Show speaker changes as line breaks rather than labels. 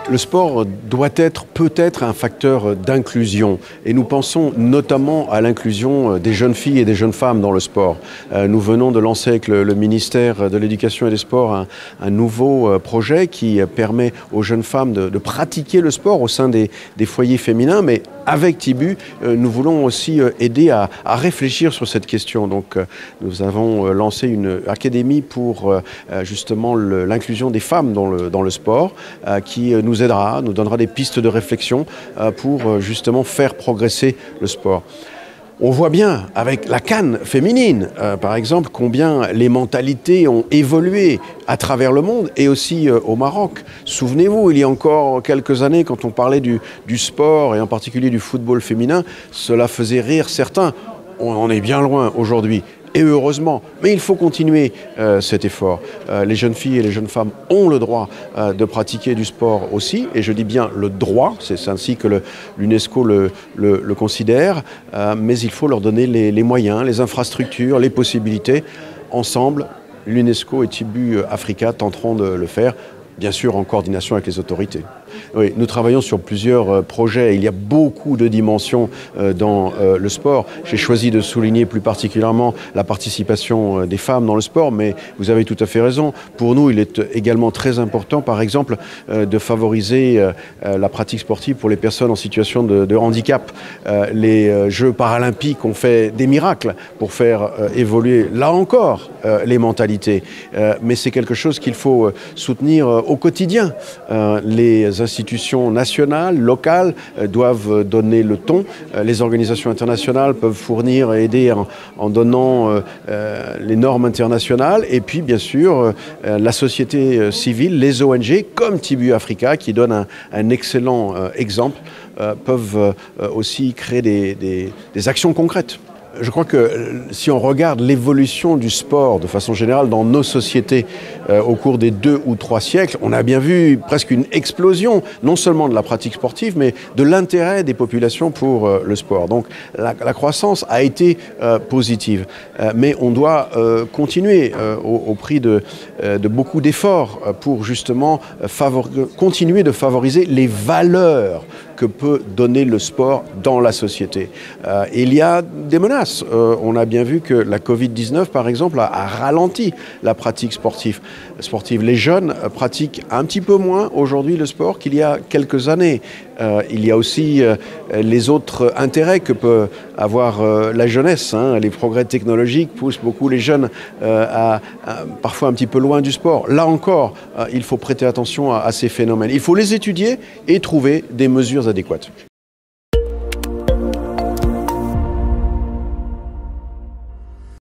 Le sport doit être, peut être un facteur d'inclusion et nous pensons notamment à l'inclusion des jeunes filles et des jeunes femmes dans le sport. Nous venons de lancer avec le ministère de l'Éducation et des Sports un nouveau projet qui permet aux jeunes femmes de pratiquer le sport au sein des foyers féminins, mais avec Tibu, nous voulons aussi aider à réfléchir sur cette question. Donc nous avons lancé une académie pour justement l'inclusion des femmes dans le sport qui nous aidera, nous donnera des pistes de réflexion pour justement faire progresser le sport. On voit bien avec la CAN féminine, par exemple, combien les mentalités ont évolué à travers le monde et aussi au Maroc. Souvenez-vous, il y a encore quelques années, quand on parlait du sport et en particulier du football féminin, cela faisait rire certains. On en est bien loin aujourd'hui. Et heureusement, mais il faut continuer cet effort. Les jeunes filles et les jeunes femmes ont le droit de pratiquer du sport aussi, et je dis bien le droit, c'est ainsi que l'UNESCO le considère, mais il faut leur donner les moyens, les infrastructures, les possibilités. Ensemble, l'UNESCO et Tibu Africa tenteront de le faire, bien sûr en coordination avec les autorités. Oui, nous travaillons sur plusieurs projets. Il y a beaucoup de dimensions dans le sport. J'ai choisi de souligner plus particulièrement la participation des femmes dans le sport, mais vous avez tout à fait raison. Pour nous, il est également très important, par exemple, de favoriser la pratique sportive pour les personnes en situation de handicap. Les Jeux paralympiques ont fait des miracles pour faire évoluer, là encore, les mentalités. Mais c'est quelque chose qu'il faut soutenir au quotidien. Les institutions nationales, locales doivent donner le ton. Les organisations internationales peuvent fournir et aider en donnant les normes internationales. Et puis, bien sûr, la société civile, les ONG, comme Tibu Africa, qui donnent un excellent exemple, peuvent aussi créer des actions concrètes. Je crois que si on regarde l'évolution du sport de façon générale dans nos sociétés au cours des 2 ou 3 siècles, on a bien vu presque une explosion, non seulement de la pratique sportive, mais de l'intérêt des populations pour le sport. Donc la croissance a été positive, mais on doit continuer au prix de beaucoup d'efforts pour justement continuer de favoriser les valeurs que peut donner le sport dans la société. Il y a des menaces. On a bien vu que la Covid-19, par exemple, a ralenti la pratique sportive. Les jeunes pratiquent un petit peu moins aujourd'hui le sport qu'il y a quelques années. Il y a aussi les autres intérêts que peut avoir la jeunesse. Les progrès technologiques poussent beaucoup les jeunes parfois un petit peu loin du sport. Là encore, il faut prêter attention à ces phénomènes. Il faut les étudier et trouver des mesures adéquates.